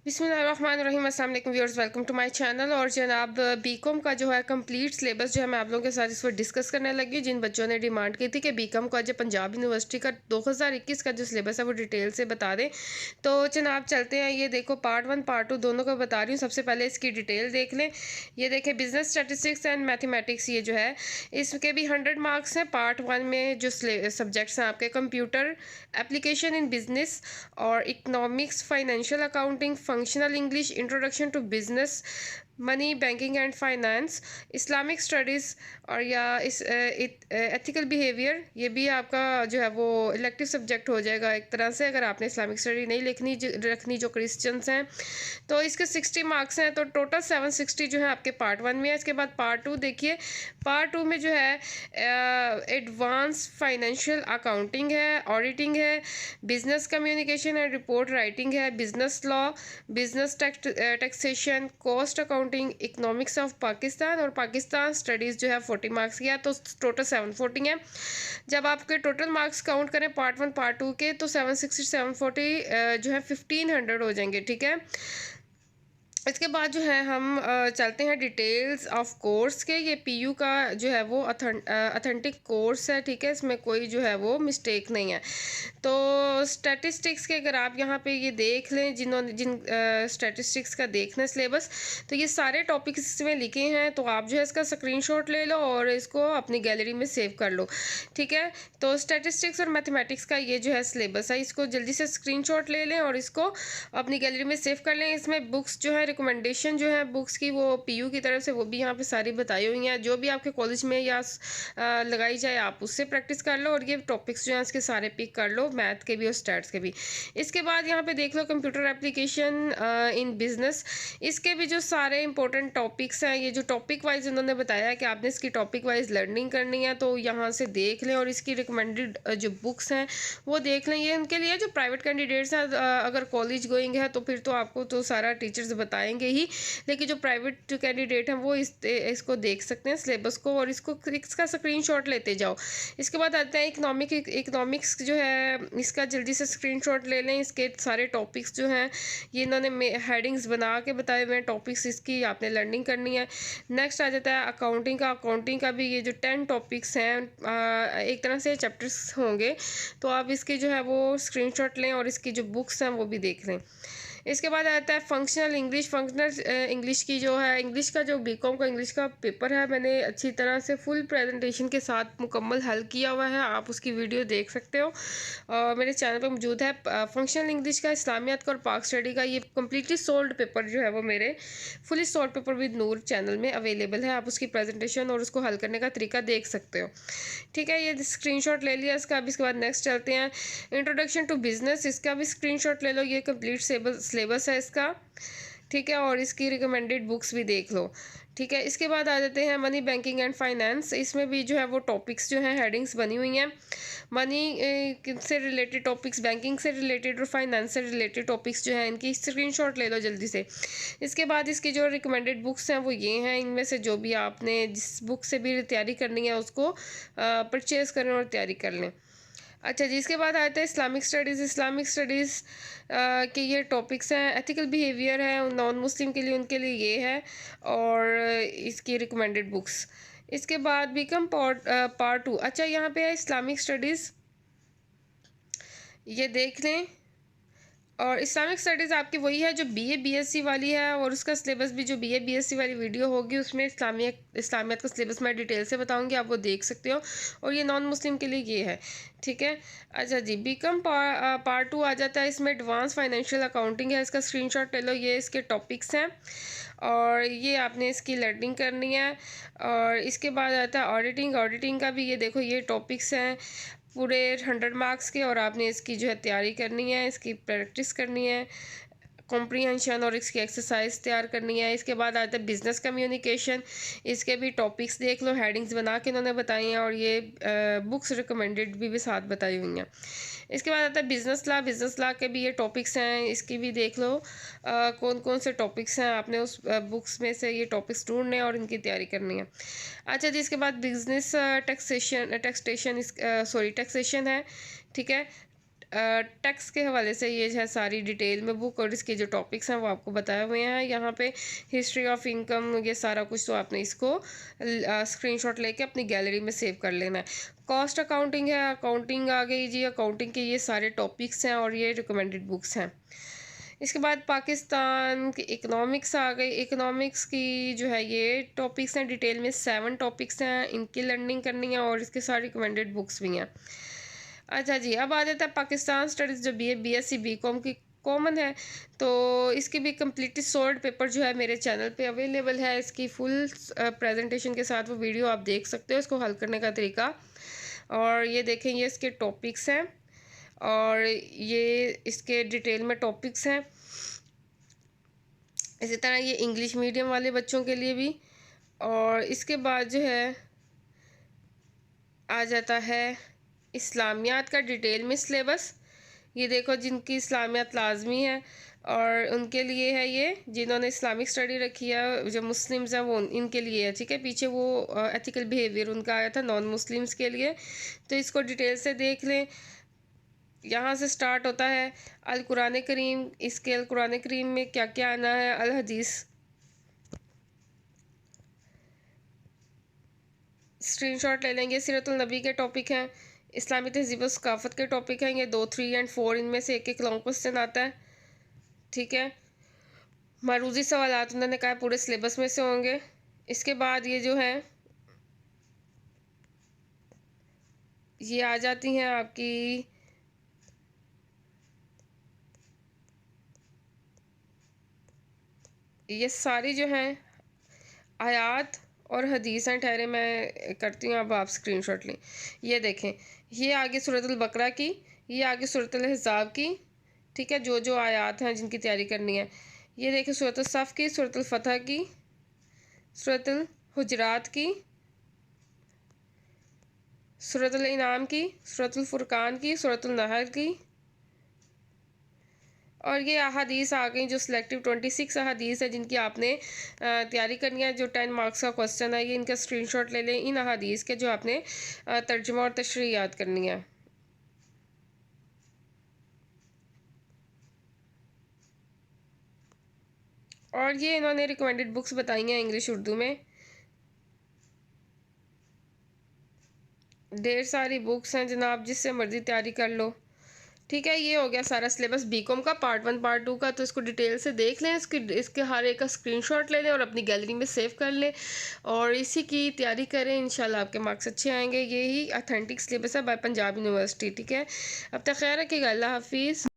बिस्मिल्लाहिर्रहमानिर्रहीम, अस्सलाम वालेकुम viewers, welcome to my channel. और जनाब बीकॉम का जो है कंप्लीट सिलेबस जो है मैं आप लोगों के साथ इस पर डिस्कस करने लगी। जिन बच्चों ने डिमांड की थी कि बीकॉम का जो पंजाब यूनिवर्सिटी का 2021 का जो सिलेबस है वो डिटेल से बता दें, तो जनाब चलते हैं। ये देखो पार्ट 1 पार्ट 2 दोनों का बता रही हूँ। सबसे पहले इसकी डिटेल देख लें। ये देखें बिजनेस स्टैटिस्टिक्स एंड मैथमेटिक्स, ये जो है इसके भी 100 मार्क्स हैं। पार्ट 1 में जो सब्जेक्ट्स हैं आपके कंप्यूटर एप्लीकेशन इन बिजनेस और economics, financial accounting, functional English, introduction to business, money, banking and finance, Islamic studies और या इस एथिकल बिहेवियर, ये भी आपका जो है वो इलेक्टिव सब्जेक्ट हो जाएगा एक तरह से, अगर आपने इस्लामिक स्टडी नहीं रखनी जो क्रिश्चियंस हैं। तो इसके 60 मार्क्स हैं, तो टोटल 760 जो है आपके पार्ट 1 में है। इसके बाद पार्ट 2 देखिए। पार्ट 2 में जो है एडवांस फाइनेंशियल अकाउंटिंग है, ऑडिटिंग है, business communication and report writing है, business law, business taxation, cost accounting, economics of Pakistan और पाकिस्तान स्टडीज़ जो है 40 मार्क्स की है। तो टोटल 740 है। जब आपके टोटल मार्क्स काउंट करें पार्ट 1 पार्ट 2 के, तो 760 740 जो है 1500 हो जाएंगे। ठीक है। इसके बाद जो है हम चलते हैं डिटेल्स ऑफ कोर्स के। ये पीयू का जो है वो अथेंटिक कोर्स है। ठीक है, इसमें कोई जो है वो मिस्टेक नहीं है। तो स्टैटिस्टिक्स के अगर आप यहाँ पे ये देख लें, जिन स्टैटिस्टिक्स का देखना है सिलेबस, तो ये सारे टॉपिक्स इसमें लिखे हैं। तो आप जो है इसका स्क्रीनशॉट ले लो और इसको अपनी गैलरी में सेव कर लो। ठीक है। तो स्टैटिस्टिक्स और मैथमेटिक्स का ये जो है सिलेबस है, इसको जल्दी से स्क्रीनशॉट ले लें और इसको अपनी गैलरी में सेव कर लें। इसमें बुक्स जो है रिकमेंडेशन जो है बुक्स की, वो पीयू की तरफ से वो भी यहाँ पे सारी बताई हुई हैं। जो भी आपके कॉलेज में या लगाई जाए आप उससे प्रैक्टिस कर लो, और ये टॉपिक्स जो हैं इसके सारे पिक कर लो, मैथ के भी और स्टैट्स के भी। इसके बाद यहाँ पे देख लो कंप्यूटर एप्लीकेशन इन बिजनेस। इसके भी जो सारे इंपॉर्टेंट टॉपिक्स हैं, ये जो टॉपिक वाइज उन्होंने बताया कि आपने इसकी टॉपिक वाइज लर्निंग करनी है, तो यहाँ से देख लें। और इसकी रिकमेंडेड जो बुक्स हैं वो देख लें। ये उनके लिए जो प्राइवेट कैंडिडेट्स हैं, अगर कॉलेज गोइंग है तो फिर तो आपको तो सारा टीचर्स बताएंगे ही, लेकिन जो प्राइवेट कैंडिडेट हैं वो इसको देख सकते हैं सिलेबस को, और इसका स्क्रीनशॉट लेते जाओ। इसके बाद आता है इकोनॉमिक्स जो है, इसका जल्दी से स्क्रीनशॉट ले लें। इसके सारे टॉपिक्स जो हैं ये इन्होंने हेडिंग्स बना के बताए हुए हैं टॉपिक्स, इसकी आपने लर्निंग करनी है। नेक्स्ट आ जाता है अकाउंटिंग का भी ये जो 10 टॉपिक्स हैं, एक तरह से चैप्टर्स होंगे, तो आप इसके जो है वो स्क्रीनशॉट लें और इसकी जो बुक्स हैं वो भी देख लें। इसके बाद आता है फंक्शनल इंग्लिश की जो है, इंग्लिश का जो बीकॉम का इंग्लिश का पेपर है, मैंने अच्छी तरह से फुल प्रेजेंटेशन के साथ मुकम्मल हल किया हुआ है। आप उसकी वीडियो देख सकते हो, मेरे चैनल पे मौजूद है। फंक्शनल इंग्लिश का, इस्लामियात का और पाक स्टडी का ये कम्प्लीटली सोल्ड पेपर जो है वो मेरे fully solved paper with Noor channel में अवेलेबल है। आप उसकी प्रेजेंटेशन और उसको हल करने का तरीका देख सकते हो। ठीक है, ये स्क्रीनशॉट ले लिया इसका। अब इसके बाद नेक्स्ट चलते हैं इंट्रोडक्शन टू बिजनेस। इसका भी स्क्रीनशॉट ले लो, ये कंप्लीट सिलेबस है इसका। ठीक है, और इसकी रिकमेंडेड बुक्स भी देख लो। ठीक है, इसके बाद आ जाते हैं मनी, बैंकिंग एंड फाइनेंस। इसमें भी जो है वो टॉपिक्स जो हैं हेडिंग्स बनी हुई हैं। मनी से रिलेटेड टॉपिक्स, बैंकिंग से रिलेटेड और फाइनेंस से रिलेटेड टॉपिक्स जो हैं इनकी स्क्रीनशॉट ले लो जल्दी से। इसके बाद इसकी जो रिकमेंडेड बुक्स हैं वो ये हैं। इनमें से जो भी आपने जिस बुक से भी तैयारी करनी है उसको परचेज़ करें और तैयारी कर लें। अच्छा जी, इसके बाद आता है इस्लामिक स्टडीज़ के ये टॉपिक्स हैं। एथिकल बिहेवियर है नॉन मुस्लिम के लिए, उनके लिए ये है, और इसकी रिकमेंडेड बुक्स। इसके बाद बीकम पार्ट 2। अच्छा, यहाँ पे है इस्लामिक स्टडीज़, ये देख लें। और इस्लामिक स्टडीज़ आपकी वही है जो बीए बीएससी वाली है, और उसका सिलेबस भी जो बीए बीएससी वाली वीडियो होगी उसमें इस्लामियत का सिलेबस मैं डिटेल से बताऊंगी, आप वो देख सकते हो। और ये नॉन मुस्लिम के लिए ये है। ठीक है। अच्छा जी, बीकम पार्ट 2 आ जाता है। इसमें एडवांस फाइनेंशियल अकाउंटिंग है, इसका स्क्रीनशॉट ले लो। ये इसके टॉपिक्स हैं और ये आपने इसकी लर्निंग करनी है। और इसके बाद आता है ऑडिटिंग का भी, ये देखो ये टॉपिक्स हैं पूरे 100 मार्क्स के, और आपने इसकी जो है तैयारी करनी है, इसकी प्रैक्टिस करनी है, कॉम्प्रीहेंशन और इसकी एक्सरसाइज तैयार करनी है। इसके बाद आता है बिजनेस कम्युनिकेशन। इसके भी टॉपिक्स देख लो, हेडिंग्स बना के इन्होंने बताई हैं, और ये बुक्स रिकमेंडेड भी साथ बताई हुई हैं। इसके बाद आता है बिजनेस लॉ के भी ये टॉपिक्स हैं, इसकी भी देख लो कौन कौन से टॉपिक्स हैं, आपने उस बुक्स में से ये टॉपिक्स ढूंढने हैं और इनकी तैयारी करनी है। अच्छा जी, इसके बाद बिजनेस टैक्सेशन है। ठीक है। टेक्स्ट के हवाले से ये है सारी डिटेल में बुक, और इसके जो टॉपिक्स हैं वो आपको बताए हुए हैं यहाँ पे। हिस्ट्री ऑफ इनकम, ये सारा कुछ, तो आपने इसको स्क्रीनशॉट लेके अपनी गैलरी में सेव कर लेना है। कॉस्ट अकाउंटिंग है, अकाउंटिंग आ गई जी, अकाउंटिंग के ये सारे टॉपिक्स हैं और ये रिकमेंडेड बुक्स हैं। इसके बाद पाकिस्तान की इकनॉमिक्स आ गई। इकनॉमिक्स की जो है ये टॉपिक्स हैं, डिटेल में 7 टॉपिक्स हैं, इनकी लर्निंग करनी है और इसके सारे रिकमेंडेड बुक्स भी हैं। अच्छा जी, अब आ जाता है पाकिस्तान स्टडीज़, जो BSc BCom की कॉमन है, तो इसकी भी कम्प्लीटली सोल्ड पेपर जो है मेरे चैनल पे अवेलेबल है। इसकी फुल प्रेजेंटेशन के साथ वो वीडियो आप देख सकते हो, इसको हल करने का तरीका। और ये देखें, ये इसके टॉपिक्स हैं और ये इसके डिटेल में टॉपिक्स हैं। इसी तरह ये इंग्लिश मीडियम वाले बच्चों के लिए भी। और इसके बाद जो है आ जाता है इस्लामियात का डिटेल में सिलेबस। ये देखो, जिनकी इस्लामियात लाजमी है और उनके लिए है ये, जिन्होंने इस्लामिक स्टडी रखी है, जो मुस्लिम्स हैं वो इनके लिए है, ठीक है। पीछे वो एथिकल बिहेवियर उनका आया था नॉन मुस्लिम्स के लिए, तो इसको डिटेल से देख लें। यहाँ से स्टार्ट होता है अल कुरान करीम। इसके अल कुरान करीम में क्या क्या आना है, अल हदीस, स्क्रीनशॉट ले लेंगे। सीरतुल नबी के टॉपिक हैं, इस्लामी तहजीब व सकाफ़त के टॉपिक हैं, ये 2, 3 एंड 4 इनमें से एक लॉन्ग क्वेश्चन आता है, ठीक है। मारूजी सवालात उन्होंने कहा पूरे सिलेबस में से होंगे। इसके बाद ये जो है ये आ जाती हैं आपकी ये सारी जो हैं आयात और हदीसें ठहरे, मैं करती हूँ, अब आप स्क्रीनशॉट लें। ये देखें, ये आगे सूरतुल बकरा की, ये आगे सूरतुल हिजाब की, ठीक है, जो जो आयात हैं जिनकी तैयारी करनी है। ये देखें सूरतुल सफ़ की, सूरतुल फतह की, सूरतुल हुजरात की, सूरतुल इनाम की, सूरतुल फुरकान की, सूरतुल नहर की। और ये अहादीस आ गई जो सिलेक्टिव 26 अहादीस है जिनकी आपने तैयारी करनी है। जो 10 मार्क्स का क्वेश्चन है, ये इनका स्क्रीनशॉट ले लें, इन अहादीस के जो आपने तर्जुमा और तशरीह याद करनी है। और ये इन्होंने रिकमेंडेड बुक्स बताई हैं इंग्लिश उर्दू में, ढेर सारी बुक्स हैं जनाब, जिससे मर्ज़ी तैयारी कर लो, ठीक है। ये हो गया सारा सिलेबस बीकॉम का पार्ट 1 पार्ट 2 का, तो इसको डिटेल से देख लें, इसके हर एक का स्क्रीनशॉट ले लें और अपनी गैलरी में सेव कर लें और इसी की तैयारी करें। इंशाल्लाह आपके मार्क्स अच्छे आएंगे। यही ऑथेंटिक सिलेबस है बाय पंजाब यूनिवर्सिटी, ठीक है। अब तक खैर रखिएगा, अल्लाह हाफिज़।